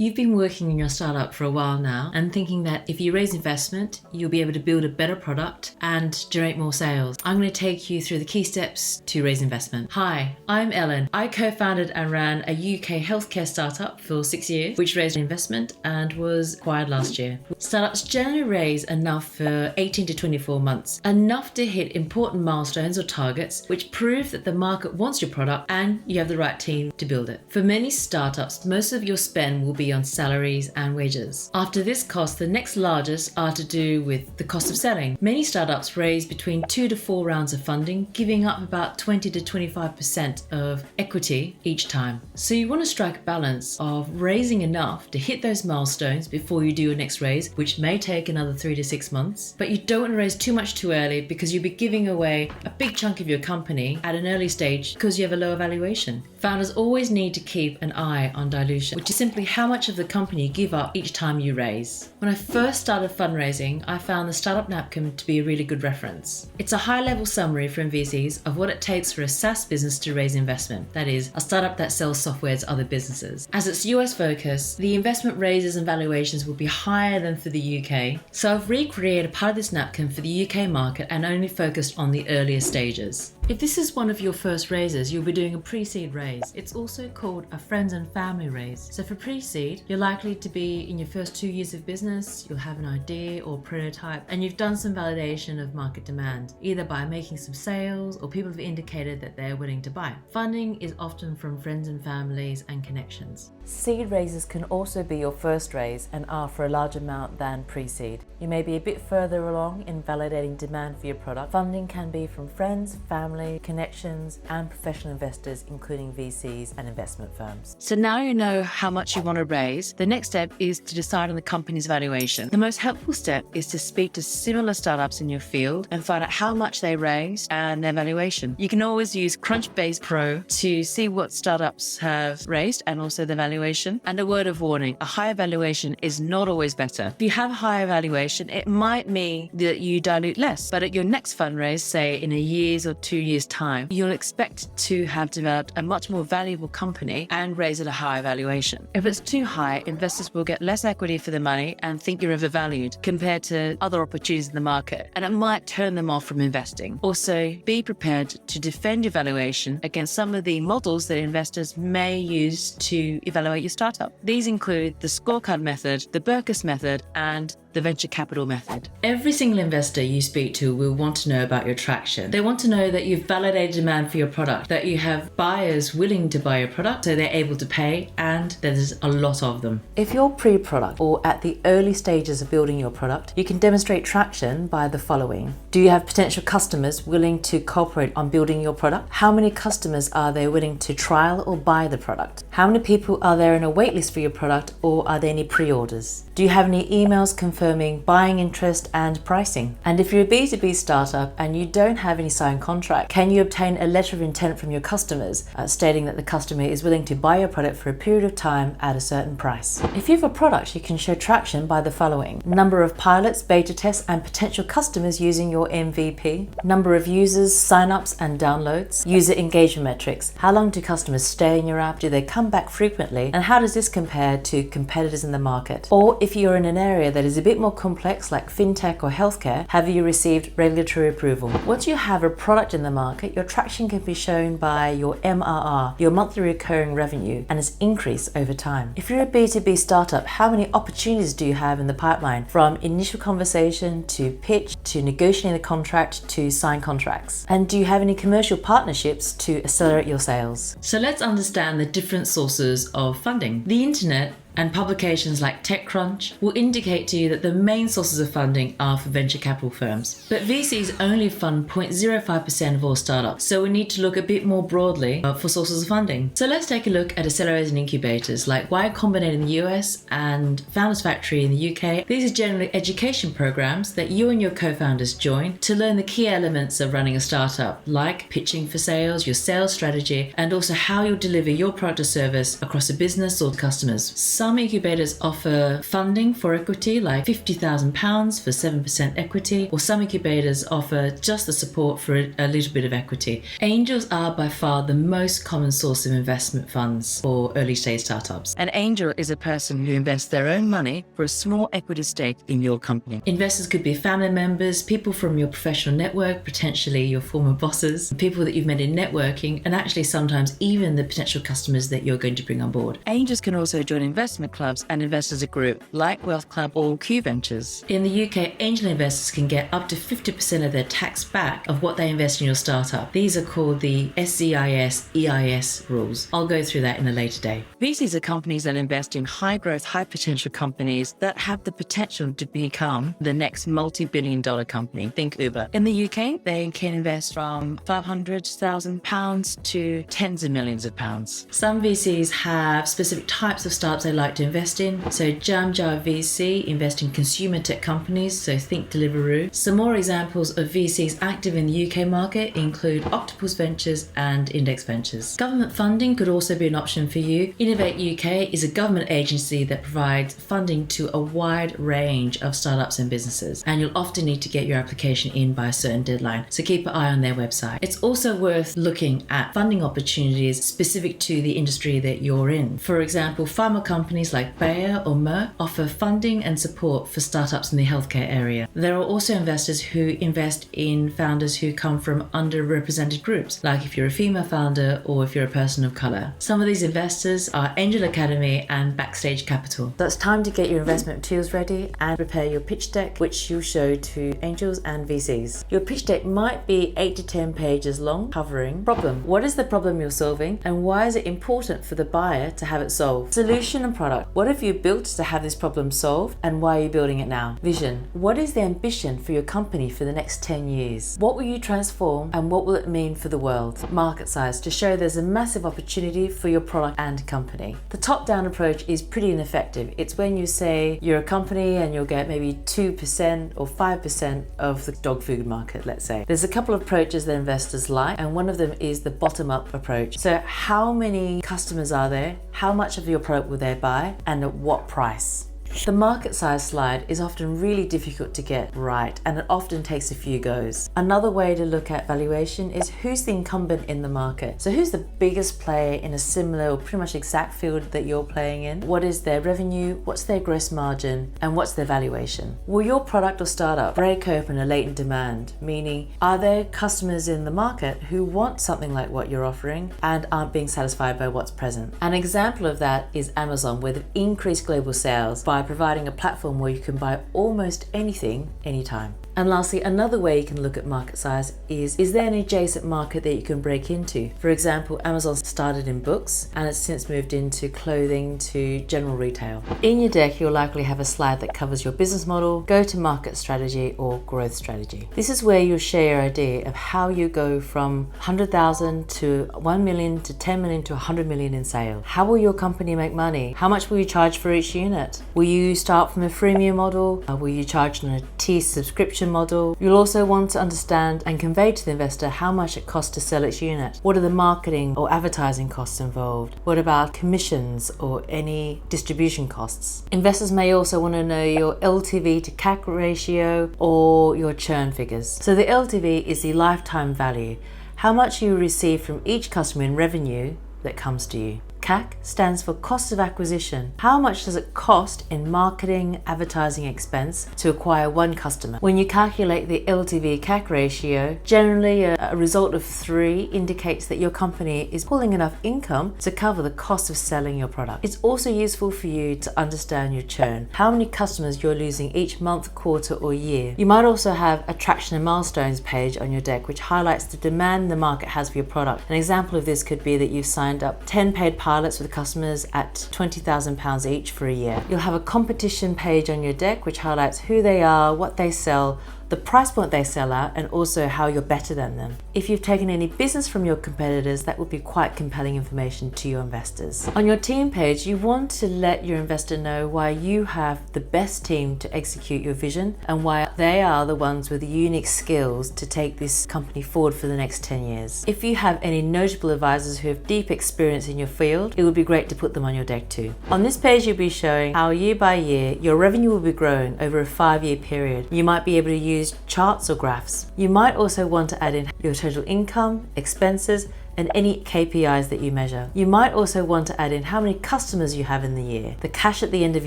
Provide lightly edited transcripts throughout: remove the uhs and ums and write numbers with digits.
You've been working in your startup for a while now and thinking that if you raise investment, you'll be able to build a better product and generate more sales. I'm going to take you through the key steps to raise investment. Hi, I'm Ellen. I co-founded and ran a UK healthcare startup for 6 years, which raised investment and was acquired last year. Startups generally raise enough for 18 to 24 months, enough to hit important milestones or targets, which prove that the market wants your product and you have the right team to build it. For many startups, most of your spend will be on salaries and wages. After this cost, the next largest are to do with the cost of selling. Many startups raise between 2 to 4 rounds of funding, giving up about 20 to 25% of equity each time. So you want to strike a balance of raising enough to hit those milestones before you do your next raise, which may take another 3 to 6 months. But you don't want to raise too much too early because you'll be giving away a big chunk of your company at an early stage because you have a lower valuation. Founders always need to keep an eye on dilution, which is simply how much of the company you give up each time you raise. When I first started fundraising, I found the startup napkin to be a really good reference. It's a high-level summary from VCs of what it takes for a SaaS business to raise investment, that is, a startup that sells software to other businesses. As it's US focused, the investment raises and valuations will be higher than for the UK, so I've recreated part of this napkin for the UK market and only focused on the earlier stages. If this is one of your first raises, you'll be doing a pre-seed raise. It's also called a friends and family raise. So for pre-seed, you're likely to be in your first 2 years of business, you'll have an idea or prototype, and you've done some validation of market demand, either by making some sales or people have indicated that they're willing to buy. Funding is often from friends and families and connections. Seed raises can also be your first raise and are for a large amount than pre-seed. You may be a bit further along in validating demand for your product. Funding can be from friends, family, connections, and professional investors, including VCs and investment firms. So now you know how much you want to raise. The next step is to decide on the company's valuation. The most helpful step is to speak to similar startups in your field and find out how much they raised and their valuation. You can always use Crunchbase Pro to see what startups have raised and also the valuation. And a word of warning, a higher valuation is not always better. If you have a higher valuation, it might mean that you dilute less, but at your next fundraise, say in a year's or 2 years' time, you'll expect to have developed a much more valuable company and raise at a higher valuation. If it's too high, investors will get less equity for the money and think you're overvalued compared to other opportunities in the market, and it might turn them off from investing. Also, be prepared to defend your valuation against some of the models that investors may use to evaluate your startup. These include the scorecard method, the Berkus method, and the venture capital method. Every single investor you speak to will want to know about your traction. They want to know that you've validated demand for your product, that you have buyers willing to buy your product so they're able to pay, and there's a lot of them. If you're pre-product or at the early stages of building your product, you can demonstrate traction by the following. Do you have potential customers willing to cooperate on building your product? How many customers are they willing to trial or buy the product? How many people are there in a waitlist for your product, or are there any pre-orders? Do you have any emails confirming buying interest and pricing? And if you're a B2B startup and you don't have any signed contract, can you obtain a letter of intent from your customers stating that the customer is willing to buy your product for a period of time at a certain price? If you have a product, you can show traction by the following: number of pilots, beta tests, and potential customers using your MVP, number of users, signups and downloads, user engagement metrics. How long do customers stay in your app? Do they come back frequently? And how does this compare to competitors in the market? Or if you're in an area that is a bit more complex like fintech or healthcare, have you received regulatory approval? Once you have a product in the market, your traction can be shown by your MRR, your monthly recurring revenue, and its increase over time. If you're a B2B startup, how many opportunities do you have in the pipeline, from initial conversation to pitch to negotiating the contract to sign contracts? And do you have any commercial partnerships to accelerate your sales? So let's understand the different sources of funding. The internet and publications like TechCrunch will indicate to you that the main sources of funding are for venture capital firms. But VCs only fund 0.05% of all startups, so we need to look a bit more broadly for sources of funding. So let's take a look at accelerators and incubators like Y-combinator in the US and Founders Factory in the UK. These are generally education programs that you and your co-founders join to learn the key elements of running a startup, like pitching for sales, your sales strategy, and also how you'll deliver your product or service across a business or customers. Some incubators offer funding for equity, like £50,000 for 7% equity, or some incubators offer just the support for a little bit of equity. Angels are by far the most common source of investment funds for early stage startups. An angel is a person who invests their own money for a small equity stake in your company. Investors could be family members, people from your professional network, potentially your former bosses, people that you've met in networking, and actually sometimes even the potential customers that you're going to bring on board. Angels can also join investment clubs and invest as a group, like Wealth Club or Q Ventures. In the UK, angel investors can get up to 50% of their tax back of what they invest in your startup. These are called the SCIS EIS rules. I'll go through that in a later day. VCs are companies that invest in high-growth, high-potential companies that have the potential to become the next multi-billion-dollar company. Think Uber. In the UK, they can invest from £500,000 to tens of millions of pounds. Some VCs have specific types of startups they like to invest in. So Jam Jar VC invest in consumer tech companies, so think Deliveroo. Some more examples of VCs active in the UK market include Octopus Ventures and Index Ventures. Government funding could also be an option for you. Innovate UK is a government agency that provides funding to a wide range of startups and businesses, and you'll often need to get your application in by a certain deadline, so keep an eye on their website. It's also worth looking at funding opportunities specific to the industry that you're in. For example, pharma companies like Bayer or Merck offer funding and support for startups in the healthcare area. There are also investors who invest in founders who come from underrepresented groups, like if you're a female founder or if you're a person of color. Some of these investors are Angel Academy and Backstage Capital. So it's time to get your investment materials ready and prepare your pitch deck, which you'll show to angels and VCs. Your pitch deck might be 8 to 10 pages long, covering problem. What is the problem you're solving, and why is it important for the buyer to have it solved? Solution and product. What have you built to have this problem solved, and why are you building it now? Vision. What is the ambition for your company for the next 10 years? What will you transform, and what will it mean for the world? Market size, to show there's a massive opportunity for your product and company. The top-down approach is pretty ineffective. It's when you say you're a company and you'll get maybe 2% or 5% of the dog food market, let's say. There's a couple of approaches that investors like, and one of them is the bottom-up approach. So how many customers are there? How much of your product will they buy, and at what price? The market size slide is often really difficult to get right, and it often takes a few goes. Another way to look at valuation is who's the incumbent in the market. So who's the biggest player in a similar or pretty much exact field that you're playing in? What is their revenue? What's their gross margin? And what's their valuation? Will your product or startup break open a latent demand? Meaning, are there customers in the market who want something like what you're offering and aren't being satisfied by what's present? An example of that is Amazon, where they've increased global sales by providing a platform where you can buy almost anything, anytime. And lastly, another way you can look at market size is there an adjacent market that you can break into? For example, Amazon started in books and it's since moved into clothing to general retail. In your deck, you'll likely have a slide that covers your business model, go-to-market strategy, or growth strategy. This is where you'll share your idea of how you go from 100,000 to 1 million to 10 million to 100 million in sales. How will your company make money? How much will you charge for each unit? Will you start from a freemium model? Will you charge on a tier subscription model? You'll also want to understand and convey to the investor how much it costs to sell its unit. What are the marketing or advertising costs involved? What about commissions or any distribution costs? Investors may also want to know your LTV to CAC ratio or your churn figures. So the LTV is the lifetime value, how much you receive from each customer in revenue that comes to you. CAC stands for cost of acquisition. How much does it cost in marketing, advertising expense to acquire one customer? When you calculate the LTV CAC ratio, generally a result of 3 indicates that your company is pulling enough income to cover the cost of selling your product. It's also useful for you to understand your churn, how many customers you're losing each month, quarter, or year. You might also have a traction and milestones page on your deck, which highlights the demand the market has for your product. An example of this could be that you've signed up 10 paid pilots with customers at £20,000 each for a year. You'll have a competition page on your deck which highlights who they are, what they sell, the price point they sell at, and also how you're better than them. If you've taken any business from your competitors, that would be quite compelling information to your investors. On your team page, you want to let your investor know why you have the best team to execute your vision and why they are the ones with the unique skills to take this company forward for the next 10 years. If you have any notable advisors who have deep experience in your field, it would be great to put them on your deck too. On this page, you'll be showing how year by year your revenue will be growing over a 5-year period. You might be able to use charts or graphs. You might also want to add in your total income, expenses, and any KPIs that you measure. You might also want to add in how many customers you have in the year, the cash at the end of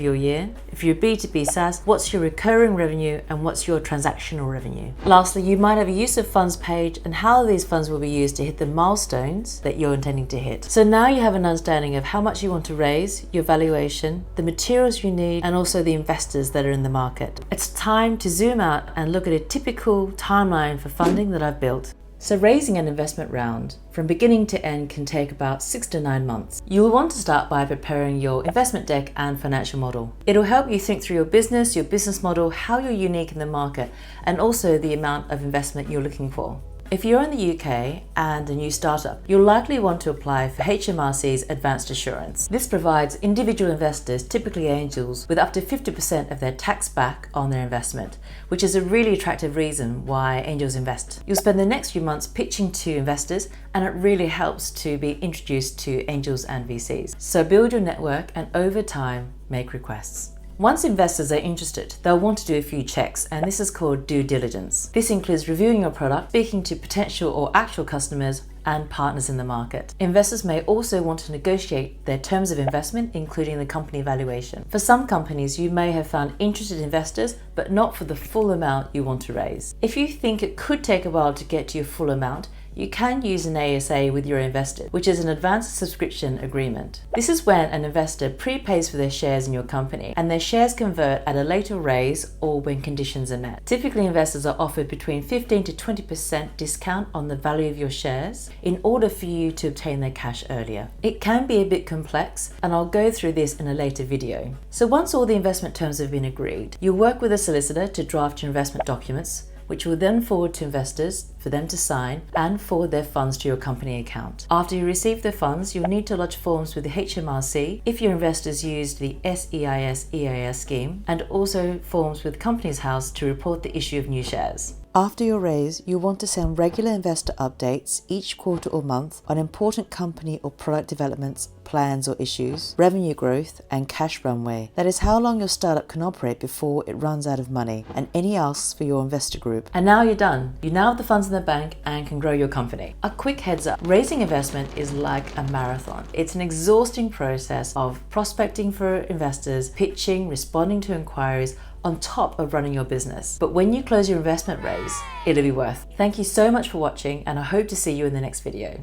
your year. If you're B2B SaaS, what's your recurring revenue and what's your transactional revenue? Lastly, you might have a use of funds page and how these funds will be used to hit the milestones that you're intending to hit. So now you have an understanding of how much you want to raise, your valuation, the materials you need, and also the investors that are in the market. It's time to zoom out and look at a typical timeline for funding that I've built. So raising an investment round from beginning to end can take about 6 to 9 months. You'll want to start by preparing your investment deck and financial model. It'll help you think through your business model, how you're unique in the market, and also the amount of investment you're looking for. If you're in the UK and a new startup, you'll likely want to apply for HMRC's Advanced Assurance. This provides individual investors, typically angels, with up to 50% of their tax back on their investment, which is a really attractive reason why angels invest. You'll spend the next few months pitching to investors, and it really helps to be introduced to angels and VCs. So build your network and over time, make requests. Once investors are interested, they'll want to do a few checks, and this is called due diligence. This includes reviewing your product, speaking to potential or actual customers and partners in the market. Investors may also want to negotiate their terms of investment, including the company valuation. For some companies, you may have found interested investors, but not for the full amount you want to raise. If you think it could take a while to get to your full amount, you can use an ASA with your investor, which is an advanced subscription agreement. This is when an investor prepays for their shares in your company and their shares convert at a later raise or when conditions are met. Typically, investors are offered between 15 to 20% discount on the value of your shares in order for you to obtain their cash earlier. It can be a bit complex, and I'll go through this in a later video. So once all the investment terms have been agreed, you'll work with a solicitor to draft your investment documents, which will then forward to investors for them to sign and forward their funds to your company account. After you receive the funds, you'll need to lodge forms with the HMRC if your investors used the SEIS EIS scheme, and also forms with Companies House to report the issue of new shares. After your raise, you'll want to send regular investor updates each quarter or month on important company or product developments, plans or issues, revenue growth, and cash runway. That is how long your startup can operate before it runs out of money, and any asks for your investor group. And now you're done. You now have the funds in the bank and can grow your company. A quick heads up, raising investment is like a marathon. It's an exhausting process of prospecting for investors, pitching, responding to inquiries, on top of running your business. But when you close your investment raise, it'll be worth. Thank you so much for watching, and I hope to see you in the next video.